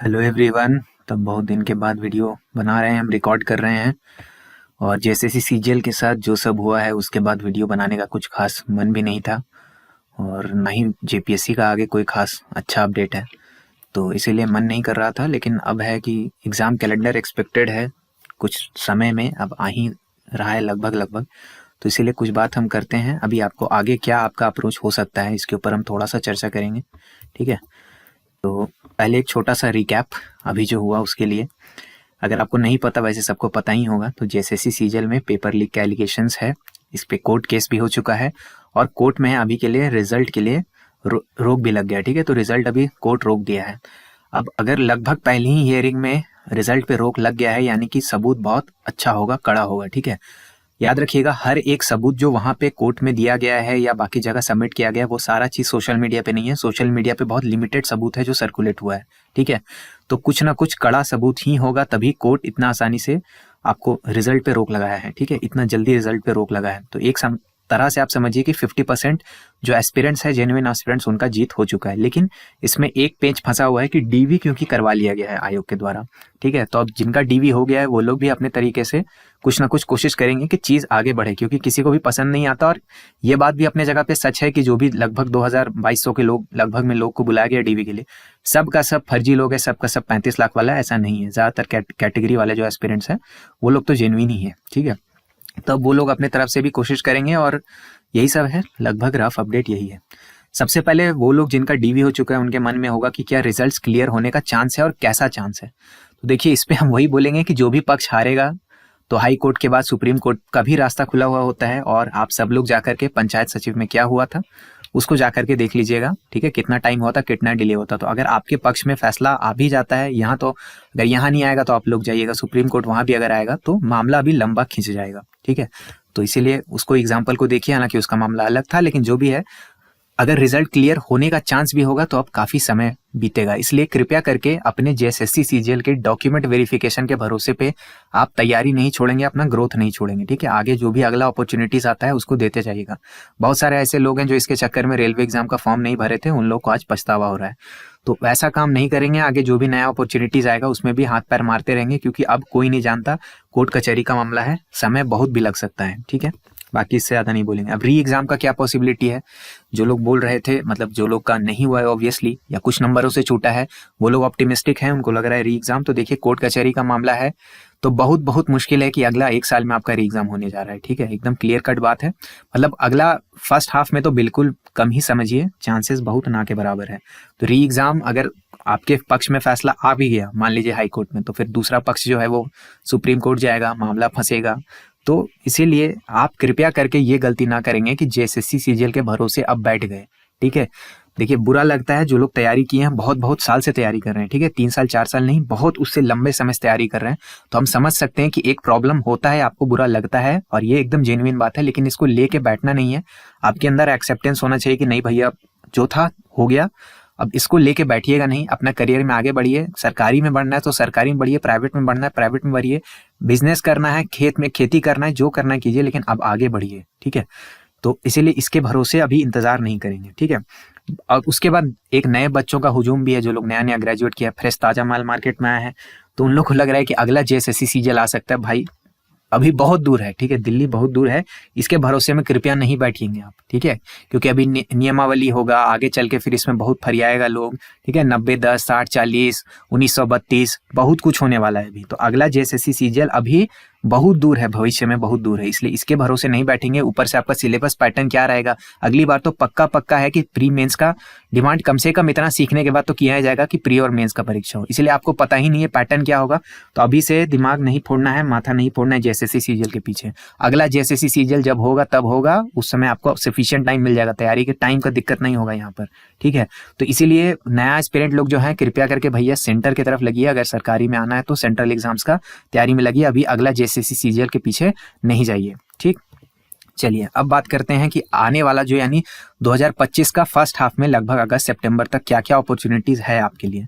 Hello everyone. तो बहुत दिन के बाद वीडियो बना रहे हैं, हम रिकॉर्ड कर रहे हैं। और जैसे सीजीएल के साथ जो सब हुआ है उसके बाद वीडियो बनाने का कुछ खास मन भी नहीं था, और ना ही जेपीएससी का आगे कोई खास अच्छा अपडेट है, तो इसीलिए मन नहीं कर रहा था। लेकिन अब है कि एग्ज़ाम कैलेंडर एक्सपेक्टेड है कुछ समय में, अब आ ही रहा है लगभग लगभग। तो इसीलिए कुछ बात हम करते हैं। अभी आपको आगे क्या आपका अप्रोच हो सकता है इसके ऊपर हम थोड़ा सा चर्चा करेंगे, ठीक है। तो पहले एक छोटा सा रिकैप अभी जो हुआ उसके लिए। अगर आपको नहीं पता, वैसे सबको पता ही होगा, तो जेएसएससी सीजीएल में पेपर लीक के एलिगेशंस है। इस पे कोर्ट केस भी हो चुका है और कोर्ट में है अभी के लिए, रिजल्ट के लिए रोक भी लग गया, ठीक है। तो रिजल्ट अभी कोर्ट रोक दिया है। अब अगर लगभग पहली ही हियरिंग में रिजल्ट पे रोक लग गया है, यानी कि सबूत बहुत अच्छा होगा, कड़ा होगा, ठीक है। याद रखिएगा, हर एक सबूत जो वहाँ पे कोर्ट में दिया गया है या बाकी जगह सबमिट किया गया है, वो सारा चीज़ सोशल मीडिया पे नहीं है। सोशल मीडिया पे बहुत लिमिटेड सबूत है जो सर्कुलेट हुआ है, ठीक है। तो कुछ ना कुछ कड़ा सबूत ही होगा, तभी कोर्ट इतना आसानी से आपको रिजल्ट पे रोक लगाया है, ठीक है। इतना जल्दी रिजल्ट पे रोक लगाया है, तो एक तरह से आप समझिए कि 50% जो एस्पिरेंट्स है, जेन्युइन एस्पिरेंट्स, उनका जीत हो चुका है। लेकिन इसमें एक पेंच फंसा हुआ है कि डीवी क्योंकि करवा लिया गया है आयोग के द्वारा, ठीक है। तो अब जिनका डीवी हो गया है वो लोग भी अपने तरीके से कुछ ना कुछ कोशिश करेंगे कि चीज़ आगे बढ़े, क्योंकि किसी को भी पसंद नहीं आता। और ये बात भी अपने जगह पे सच है कि जो भी लगभग 2200 के लोग लगभग में लोग को बुलाया गया डीवी के लिए, सब का सब फर्जी लोग है, सब का सब 35 लाख वाला है, ऐसा नहीं है। ज़्यादातर कैटेगरी वाले जो एस्पिरेंट्स हैं वो लोग तो जेन्युइन ही है, ठीक है। तब वो लोग अपने तरफ से भी कोशिश करेंगे, और यही सब है, लगभग रफ अपडेट यही है। सबसे पहले वो लोग जिनका डीवी हो चुका है उनके मन में होगा कि क्या रिजल्ट्स क्लियर होने का चांस है और कैसा चांस है। तो देखिए, इस पे हम वही बोलेंगे कि जो भी पक्ष हारेगा तो हाई कोर्ट के बाद सुप्रीम कोर्ट का भी रास्ता खुला हुआ होता है। और आप सब लोग जाकर के पंचायत सचिव में क्या हुआ था उसको जाकर के देख लीजिएगा, ठीक है। कितना टाइम होता, कितना डिले होता। तो अगर आपके पक्ष में फैसला आ भी जाता है यहाँ, तो अगर यहाँ नहीं आएगा तो आप लोग जाइएगा सुप्रीम कोर्ट, वहां भी अगर आएगा तो मामला अभी लंबा खींच जाएगा, ठीक है। तो इसीलिए उसको एग्जाम्पल को देखिए, हालांकि उसका मामला अलग था, लेकिन जो भी है, अगर रिजल्ट क्लियर होने का चांस भी होगा तो अब काफी समय बीतेगा। इसलिए कृपया करके अपने जेएसएससी सीजीएल के डॉक्यूमेंट वेरिफिकेशन के भरोसे पे आप तैयारी नहीं छोड़ेंगे, अपना ग्रोथ नहीं छोड़ेंगे, ठीक है। आगे जो भी अगला अपॉर्चुनिटीज आता है उसको देते जाइएगा। बहुत सारे ऐसे लोग हैं जो इसके चक्कर में रेलवे एग्जाम का फॉर्म नहीं भरे थे, उन लोग को आज पछतावा हो रहा है। तो वैसा काम नहीं करेंगे। आगे जो भी नया अपॉर्चुनिटीज आएगा उसमें भी हाथ पैर मारते रहेंगे, क्योंकि अब कोई नहीं जानता, कोर्ट कचहरी का मामला है, समय बहुत भी लग सकता है, ठीक है। बाकी इससे ज़्यादा नहीं बोलेंगे। अब री एग्ज़ाम का क्या पॉसिबिलिटी है, जो लोग बोल रहे थे, मतलब जो लोग का नहीं हुआ है ऑब्वियसली, या कुछ नंबरों से छूटा है, वो लोग ऑप्टिमिस्टिक हैं, उनको लग रहा है री एग्ज़ाम। तो देखिए, कोर्ट कचहरी का मामला है, तो बहुत बहुत मुश्किल है कि अगला 1 साल में आपका री एग्ज़ाम होने जा रहा है, ठीक है। एकदम क्लियर कट बात है। मतलब अगला फर्स्ट हाफ में तो बिल्कुल कम ही समझिए, चांसेस बहुत ना के बराबर है। तो री एग्ज़ाम अगर आपके पक्ष में फैसला आ भी गया, मान लीजिए हाई कोर्ट में, तो फिर दूसरा पक्ष जो है वो सुप्रीम कोर्ट जाएगा, मामला फंसेगा। तो इसीलिए आप कृपया करके ये गलती ना करेंगे कि जेएसएससी सीजीएल के भरोसे अब बैठ गए, ठीक है। देखिए, बुरा लगता है, जो लोग तैयारी किए हैं, बहुत बहुत साल से तैयारी कर रहे हैं, ठीक है। 3 साल 4 साल नहीं, बहुत उससे लंबे समय से तैयारी कर रहे हैं। तो हम समझ सकते हैं कि एक प्रॉब्लम होता है, आपको बुरा लगता है, और ये एकदम जेन्युइन बात है। लेकिन इसको लेके बैठना नहीं है, आपके अंदर एक्सेप्टेंस होना चाहिए कि नहीं भैया, जो था हो गया, अब इसको लेके बैठिएगा नहीं, अपना करियर में आगे बढ़िए। सरकारी में बढ़ना है तो सरकारी में बढ़िए, प्राइवेट में बढ़ना है प्राइवेट में बढ़िए, बिजनेस करना है, खेत में खेती करना है, जो करना है कीजिए, लेकिन अब आगे बढ़िए, ठीक है। तो इसीलिए इसके भरोसे अभी इंतजार नहीं करेंगे, ठीक है। और उसके बाद एक नए बच्चों का हुजूम भी है, जो लोग नया नया ग्रेजुएट किया, फ्रेश ताजा माल मार्केट में आया है, तो उन लोग को लग रहा है कि अगला जेएसएससी सीजीएल आ सकता है। भाई, अभी बहुत दूर है, ठीक है, दिल्ली बहुत दूर है, इसके भरोसे में कृपया नहीं बैठिएंगे आप, ठीक है। क्योंकि अभी नियमावली होगा, आगे चल के फिर इसमें बहुत फरियाएगा लोग, ठीक है। 90-10, 60-40, 1932, बहुत कुछ होने वाला है अभी। तो अगला जेएसएससी सीजीएल अभी बहुत दूर है, भविष्य में बहुत दूर है, इसलिए इसके भरोसे नहीं बैठेंगे। ऊपर से आपका सिलेबस पैटर्न क्या रहेगा अगली बार, तो पक्का पक्का है कि प्री मेंस का डिमांड कम से कम इतना सीखने के बाद तो किया जाएगा कि प्री और मेंस का परीक्षा हो। इसलिए आपको पता ही नहीं है पैटर्न क्या होगा, तो अभी से दिमाग नहीं फोड़ना है, माथा नहीं फोड़ना है जेएसएससी सीजीएल के पीछे। अगला जेएसएससी सीजीएल जब होगा तब होगा, उस समय आपको सफिशिएंट टाइम मिल जाएगा, तैयारी के टाइम का दिक्कत नहीं होगा यहाँ पर, ठीक है। तो इसीलिए नया एस्पिरेंट लोग जो है, कृपया करके भैया सेंटर की तरफ लगिए। अगर सरकारी में आना है तो सेंट्रल एग्जाम्स का तैयारी में लगिए, अभी अगला जेएसएससी सीजीएल के पीछे नहीं जाइए, ठीक। चलिए, अब बात करते हैं कि आने वाला जो, यानी 2025 का फर्स्ट हाफ में लगभग अगस्त सितंबर तक क्या क्या अपॉर्चुनिटीज है आपके लिए।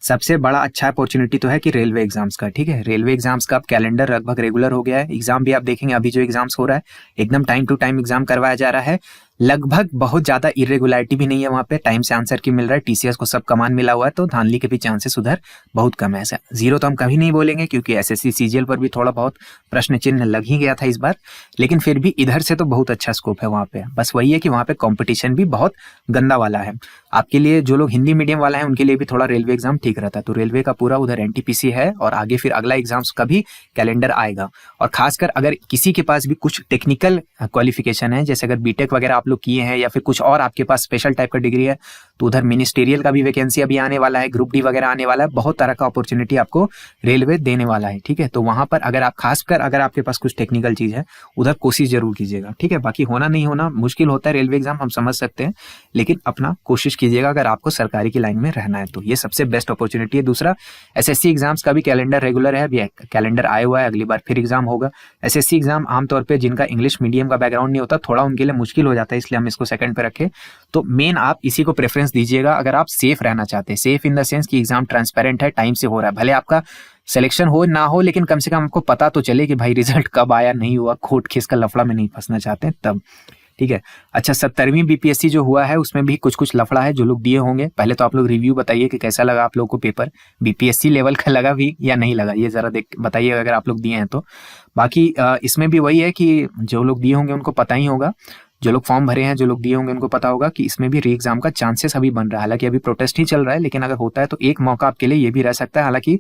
सबसे बड़ा अच्छा अपॉर्चुनिटी तो है कि रेलवे एग्जाम्स का, ठीक है। रेलवे एग्जाम्स का अब कैलेंडर लगभग रेगुलर हो गया है। एग्जाम भी आप देखेंगे, अभी जो एग्जाम्स हो रहा है एकदम टाइम टू टाइम एग्जाम करवाया जा रहा है। लगभग बहुत ज़्यादा इरेगुलरिटी भी नहीं है वहाँ पे, टाइम से आंसर की मिल रहा है, टीसीएस को सब कमान मिला हुआ है, तो धांधली के भी चांसेस उधर बहुत कम है। ऐसा जीरो तो हम कभी नहीं बोलेंगे क्योंकि एसएससी सीजीएल पर भी थोड़ा बहुत प्रश्न चिन्ह लग ही गया था इस बार, लेकिन फिर भी इधर से तो बहुत अच्छा स्कोप है वहाँ पे। बस वही है कि वहाँ पे कॉम्पिटिशन भी बहुत गंदा वाला है। आपके लिए जो लोग हिंदी मीडियम वाला है उनके लिए भी थोड़ा रेलवे एग्जाम ठीक रहता है, तो रेलवे का पूरा उधर एनटीपीसी है और आगे फिर अगला एग्जाम्स का भी कैलेंडर आएगा। और खासकर अगर किसी के पास भी कुछ टेक्निकल क्वालिफिकेशन है, जैसे अगर बीटेक वगैरह आप लोग किए हैं या फिर कुछ और आपके पास स्पेशल टाइप का डिग्री है, तो उधर मिनिस्टेरियल का भी वैकेंसी अभी आने वाला है, ग्रुप डी वगैरह आने वाला है, बहुत तरह का अपॉर्चुनिटी आपको रेलवे देने वाला है। ठीक है, तो वहां पर अगर आप खासकर अगर आपके पास कुछ टेक्निकल चीज है उधर कोशिश जरूर कीजिएगा। ठीक है, बाकी होना नहीं होना मुश्किल होता है रेलवे एग्जाम, हम समझ सकते हैं, लेकिन अपना कोशिश कीजिएगा अगर आपको सरकारी की लाइन में रहना है तो ये सबसे बेस्ट अपॉर्चुनिटी है। दूसरा, एसएससी एग्जाम्स का भी कैलेंडर रेगुलर है, अभी कैलेंडर आया हुआ है, अगली बार फिर एग्जाम होगा। एसएससी एग्जाम आमतौर पर जिनका इंग्लिश मीडियम का बैकग्राउंड नहीं होता थोड़ा उनके लिए मुश्किल हो जाता है, इसलिए हम इसको सेकंड पे रखें। तो मेन आप इसी को प्रेफरेंस दीजिएगा अगर आप सेफ रहना चाहते हैं, सेफ इन द सेंस कि एग्जाम ट्रांसपेरेंट है, टाइम से हो रहा है, भले आपका सिलेक्शन हो ना हो लेकिन कम से कम आपको पता तो चले कि भाई रिजल्ट कब आया, नहीं हुआ, कोर्ट केस का लफड़ा में नहीं फंसना चाहते हैं तब। ठीक है, अच्छा 70वीं बीपीएससी जो हुआ है उसमें भी कुछ कुछ लफड़ा है जो लोग दिए होंगे। पहले तो आप लोग रिव्यू बताइए कि कैसा लगा आप लोगों को पेपर, बीपीएससी लेवल का लगा भी या नहीं लगा, ये जरा देख बताइए अगर आप लोग दिए हैं तो। बाकी इसमें भी वही है कि जो लोग दिए होंगे उनको पता ही होगा, जो लोग फॉर्म भरे हैं, जो लोग दिए होंगे उनको पता होगा कि इसमें भी री एग्जाम का चांसेस अभी बन रहा है। हालांकि अभी प्रोटेस्ट ही चल रहा है, लेकिन अगर होता है तो एक मौका आपके लिए ये भी रह सकता है। हालांकि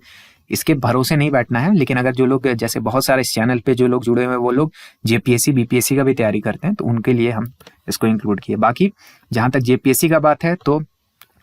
इसके भरोसे नहीं बैठना है, लेकिन अगर जो लोग जैसे बहुत सारे इस चैनल पे जो लोग जुड़े हुए हैं वो लोग जेपीएससी बीपीएससी का भी तैयारी करते हैं तो उनके लिए हम इसको इंक्लूड किए। बाकी जहां तक जेपीएससी का बात है तो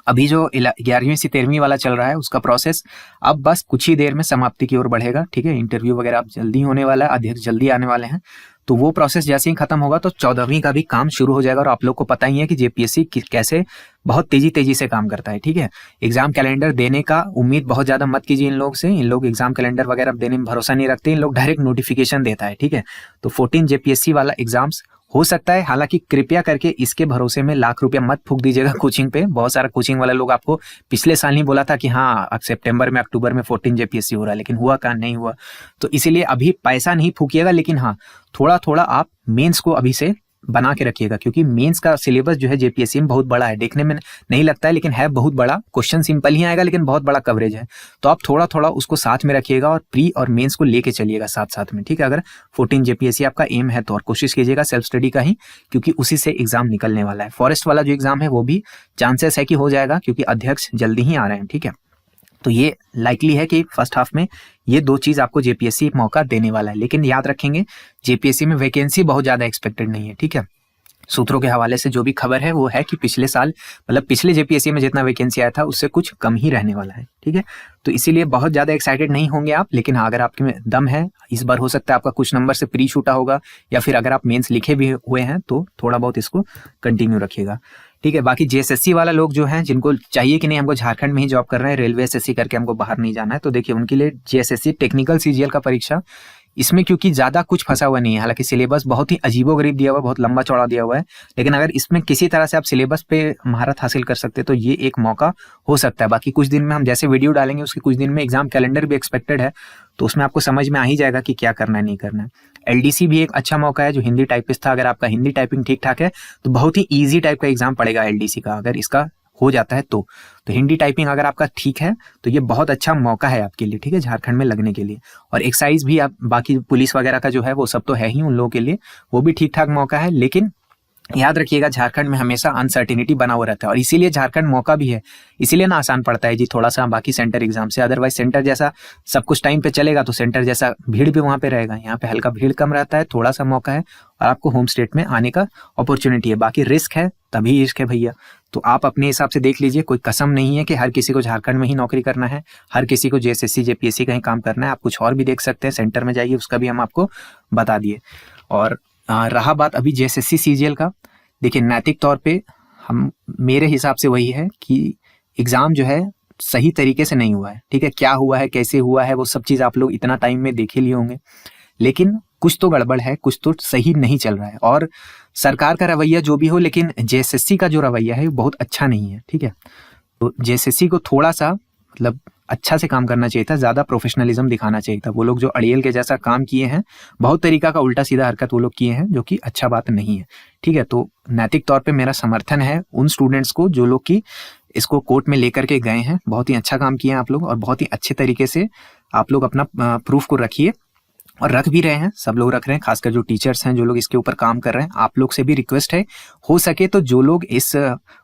अभी जो 11वीं से 13वीं वाला चल रहा है उसका प्रोसेस अब बस कुछ ही देर में समाप्ति की ओर बढ़ेगा। ठीक है, इंटरव्यू वगैरह अब जल्दी होने वाला है, अध्यक्ष जल्दी आने वाले हैं, तो वो प्रोसेस जैसे ही खत्म होगा तो 14वीं का भी काम शुरू हो जाएगा। और आप लोग को पता ही है कि जेपीएससी कैसे बहुत तेजी से काम करता है। ठीक है, एग्जाम कैलेंडर देने का उम्मीद बहुत ज्यादा मत कीजिए इन लोग से, इन लोग एग्जाम कैलेंडर वगैरह देने में भरोसा नहीं रखते, इन लोग डायरेक्ट नोटिफिकेशन देता है। ठीक है, तो 14 जेपीएससी वाला एग्जाम्स हो सकता है, हालांकि कृपया करके इसके भरोसे में लाख रुपया मत फूक दीजिएगा कोचिंग पे। बहुत सारा कोचिंग वाले लोग आपको पिछले साल ही बोला था कि हाँ अब सितंबर में अक्टूबर में 14 जेपीएससी हो रहा है, लेकिन हुआ कहाँ, नहीं हुआ। तो इसीलिए अभी पैसा नहीं फूकिएगा, लेकिन हाँ थोड़ा थोड़ा आप मेंस को अभी से बना के रखिएगा, क्योंकि मेंस का सिलेबस जो है जेपीएससी में बहुत बड़ा है, देखने में नहीं लगता है लेकिन है बहुत बड़ा। क्वेश्चन सिंपल ही आएगा लेकिन बहुत बड़ा कवरेज है, तो आप थोड़ा थोड़ा उसको साथ में रखिएगा और प्री और मेंस को लेके चलिएगा साथ साथ में। ठीक है, अगर 14 जेपीएससी आपका एम है तो और कोशिश कीजिएगा सेल्फ स्टडी का ही, क्योंकि उसी से एग्जाम निकलने वाला है। फॉरेस्ट वाला जो एग्जाम है वो भी चांसेस है कि हो जाएगा, क्योंकि अध्यक्ष जल्दी ही आ रहे हैं। ठीक है, तो ये लाइकली है कि फर्स्ट हाफ में ये दो चीज आपको जेपीएससी मौका देने वाला है, लेकिन याद रखेंगे जेपीएससी में वैकेंसी बहुत ज्यादा एक्सपेक्टेड नहीं है। ठीक है, सूत्रों के हवाले से जो भी खबर है वो है कि पिछले साल मतलब पिछले जेपीएससी में जितना वैकेंसी आया था उससे कुछ कम ही रहने वाला है। ठीक है, तो इसीलिए बहुत ज्यादा एक्साइटेड नहीं होंगे आप, लेकिन हाँ अगर आपके में दम है इस बार हो सकता है आपका कुछ नंबर से प्री छूटा होगा, या फिर अगर आप मेंस लिखे भी हुए हैं तो थोड़ा बहुत इसको कंटिन्यू रखिएगा। ठीक है, बाकी जेएसएससी वाला लोग जो हैं जिनको चाहिए कि नहीं हमको झारखंड में ही जॉब कर रहे हैं, रेलवे एसएससी करके हमको बाहर नहीं जाना है, तो देखिए उनके लिए जेएसएससी टेक्निकल सीजीएल का परीक्षा, इसमें क्योंकि ज्यादा कुछ फंसा हुआ नहीं है, हालांकि सिलेबस बहुत ही अजीबोगरीब दिया हुआ है, बहुत लंबा चौड़ा दिया हुआ है, लेकिन अगर इसमें किसी तरह से आप सिलेबस पे महारत हासिल कर सकते तो ये एक मौका हो सकता है। बाकी कुछ दिन में हम जैसे वीडियो डालेंगे उसके कुछ दिन में एग्जाम कैलेंडर भी एक्सपेक्टेड है, तो उसमें आपको समझ में आ ही जाएगा कि क्या करना है नहीं करना है। एलडीसी भी एक अच्छा मौका है, जो हिंदी टाइपिस्ट था, अगर आपका हिंदी टाइपिंग ठीक ठाक है तो बहुत ही ईजी टाइप का एग्जाम पड़ेगा एलडीसी का, अगर इसका हो जाता है तो हिंदी टाइपिंग अगर आपका ठीक है तो ये बहुत अच्छा मौका है आपके लिए। ठीक है, झारखंड में लगने के लिए। और एक्साइज भी आप बाकी पुलिस वगैरह का जो है वो सब तो है ही उन लोगों के लिए, वो भी ठीक ठाक मौका है, लेकिन याद रखिएगा झारखंड में हमेशा अनसर्टिनिटी बना हुआ रहता है, और इसीलिए झारखंड मौका भी है, इसीलिए ना आसान पड़ता है जी थोड़ा सा बाकी सेंटर एग्जाम से। अदरवाइज सेंटर जैसा सब कुछ टाइम पे चलेगा तो सेंटर जैसा भीड़ भी वहां पे रहेगा, यहाँ पे हल्का भीड़ कम रहता है, थोड़ा सा मौका है और आपको होम स्टेट में आने का अपॉर्चुनिटी है। बाकी रिस्क है तभी इश्क है भैया, तो आप अपने हिसाब से देख लीजिए, कोई कसम नहीं है कि हर किसी को झारखंड में ही नौकरी करना है, हर किसी को जेएसएससी जेपीएससी का ही काम करना है। आप कुछ और भी देख सकते हैं, सेंटर में जाइए, उसका भी हम आपको बता दिए। और रहा बात अभी जेएसएससी सीजीएल का, देखिए नैतिक तौर पे हम मेरे हिसाब से वही है कि एग्जाम जो है सही तरीके से नहीं हुआ है। ठीक है, क्या हुआ है कैसे हुआ है वो सब चीज आप लोग इतना टाइम में देख ही लिए होंगे, लेकिन कुछ तो गड़बड़ है, कुछ तो सही नहीं चल रहा है। और सरकार का रवैया जो भी हो, लेकिन जेएसएससी का जो रवैया है वो बहुत अच्छा नहीं है। ठीक है, तो जेएसएससी को थोड़ा सा मतलब अच्छा से काम करना चाहिए था, ज़्यादा प्रोफेशनलिज्म दिखाना चाहिए था। वो लोग जो अड़ियल के जैसा काम किए हैं, बहुत तरीका का उल्टा सीधा हरकत वो लोग किए हैं, जो कि अच्छा बात नहीं है। ठीक है, तो नैतिक तौर पे मेरा समर्थन है उन स्टूडेंट्स को जो लोग कि इसको कोर्ट में लेकर के गए हैं। बहुत ही अच्छा काम किया आप लोग, और बहुत ही अच्छे तरीके से आप लोग अपना प्रूफ को रखिए, और रख भी रहे हैं, सब लोग रख रहे हैं, खासकर जो टीचर्स हैं, जो लोग इसके ऊपर काम कर रहे हैं। आप लोग से भी रिक्वेस्ट है, हो सके तो जो लोग इस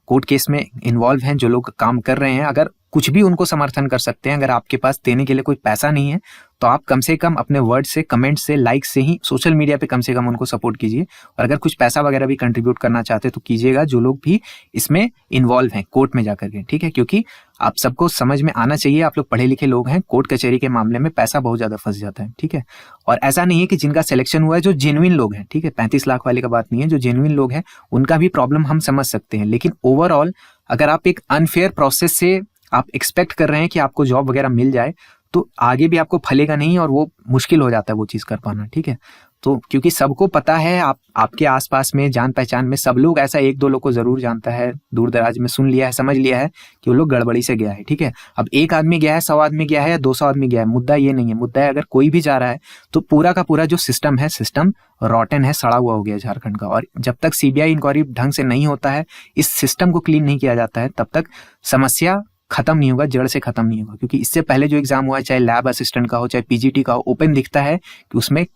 कोर्ट केस में इन्वॉल्व हैं, जो लोग काम कर रहे हैं, अगर कुछ भी उनको समर्थन कर सकते हैं, अगर आपके पास देने के लिए कोई पैसा नहीं है, तो आप कम से कम अपने वर्ड से, कमेंट से, लाइक से ही सोशल मीडिया पे कम से कम उनको सपोर्ट कीजिए। और अगर कुछ पैसा वगैरह भी कंट्रीब्यूट करना चाहते हैं तो कीजिएगा, जो लोग भी इसमें इन्वॉल्व हैं कोर्ट में जाकर के। ठीक है, क्योंकि आप सबको समझ में आना चाहिए, आप लोग पढ़े लिखे लोग हैं, कोर्ट कचहरी के मामले में पैसा बहुत ज्यादा फंस जाता है। ठीक है, और ऐसा नहीं है कि जिनका सिलेक्शन हुआ है जो जेन्युइन लोग हैं, ठीक है, 35 लाख वाले का बात नहीं है, जो जेन्युइन लोग हैं उनका भी प्रॉब्लम हम समझ सकते हैं। लेकिन ओवरऑल अगर आप एक अनफेयर प्रोसेस से आप एक्सपेक्ट कर रहे हैं कि आपको जॉब वगैरह मिल जाए, तो आगे भी आपको फलेगा नहीं, और वो मुश्किल हो जाता है वो चीज़ कर पाना। ठीक है, तो क्योंकि सबको पता है, आपके आसपास में, जान पहचान में सब लोग, ऐसा एक दो लोग को जरूर जानता है, दूर दराज में सुन लिया है, समझ लिया है कि वो लोग गड़बड़ी से गया है। ठीक है, अब एक आदमी गया है, 100 आदमी गया है, या 200 आदमी गया है, मुद्दा ये नहीं है। मुद्दा है अगर कोई भी जा रहा है तो पूरा का पूरा जो सिस्टम है, सिस्टम रॉटन है, सड़ा हुआ हो गया झारखंड का। और जब तक सीबीआई इंक्वायरी ढंग से नहीं होता है, इस सिस्टम को क्लीन नहीं किया जाता है, तब तक समस्या खत्म नहीं होगा, जड़ से खत्म नहीं होगा। क्योंकि इससे पहले जो एग्जाम हुआ है, चाहे लैब असिस्टेंट का हो, चाहे पीजीटी का हो, ओपन दिखता है कि उसमें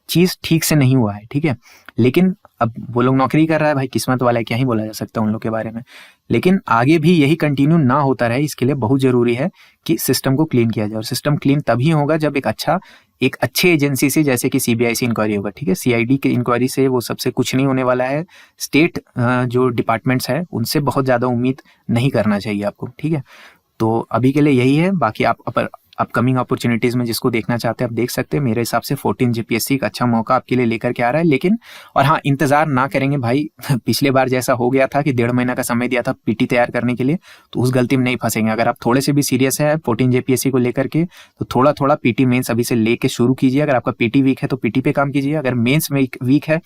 चीज ठीक से नहीं हुआ है। ठीक है, लेकिन अब वो लोग नौकरी कर रहा है भाई, किस्मत वाला है, क्या ही बोला जा सकता है उन लोग के बारे में। लेकिन आगे भी यही कंटिन्यू ना होता रहे, इसके लिए बहुत जरूरी है कि सिस्टम को क्लीन किया जाए। और सिस्टम क्लीन तभी होगा जब एक अच्छे एजेंसी से, जैसे कि सीबीआई से इंक्वायरी होगा। ठीक है, सीआईडी की इंक्वायरी से वो सबसे कुछ नहीं होने वाला है। स्टेट जो डिपार्टमेंट्स है उनसे बहुत ज्यादा उम्मीद नहीं करना चाहिए आपको। ठीक है, तो अभी के लिए यही है। बाकी आप अपकमिंग अपॉर्चुनिटीज में जिसको देखना चाहते हैं आप देख सकते हैं। मेरे हिसाब से 14 जीपीएससी का अच्छा मौका आपके लिए लेकर के आ रहा है। लेकिन और हाँ, इंतजार ना करेंगे भाई। पिछले बार जैसा हो गया था कि 1.5 महीना का समय दिया था पीटी तैयार करने के लिए, तो उस गलती में नहीं फंसेंगे। अगर आप थोड़े से भी सीरियस है 14 जीपीएससी को लेकर के, तो थोड़ा थोड़ा पीटी मेंस अभी से लेके शुरू कीजिए। अगर आपका पीटी वीक है तो पीटी पे काम कीजिए, अगर मेंस वीक है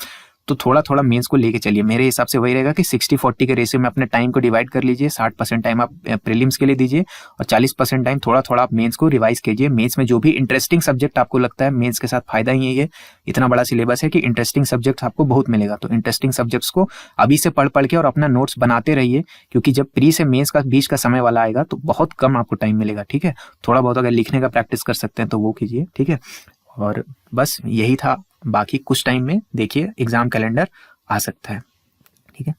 तो थोड़ा थोड़ा मेंस को लेके चलिए। मेरे हिसाब से वही रहेगा कि 60-40 के रेशियो में अपने टाइम को डिवाइड कर लीजिए। 60% टाइम आप प्रीलिम्स के लिए दीजिए, और 40% टाइम थोड़ा थोड़ा आप मेंस को रिवाइज कीजिए। मेंस में जो भी इंटरेस्टिंग सब्जेक्ट आपको लगता है, मेंस के साथ फायदा ही है, इतना बड़ा सिलेबस है कि इंटरेस्टिंग सब्जेक्ट आपको बहुत मिलेगा। तो इंटरेस्टिंग सब्जेक्ट्स को अभी से पढ़ के और अपना नोट्स बनाते रहिए, क्योंकि जब प्री से मेंस का बीच का समय वाला आएगा तो बहुत कम आपको टाइम मिलेगा। ठीक है, थोड़ा बहुत अगर लिखने का प्रैक्टिस कर सकते हैं तो वो कीजिए। ठीक है, और बस यही था। बाकी कुछ टाइम में देखिए एग्जाम कैलेंडर आ सकता है। ठीक है।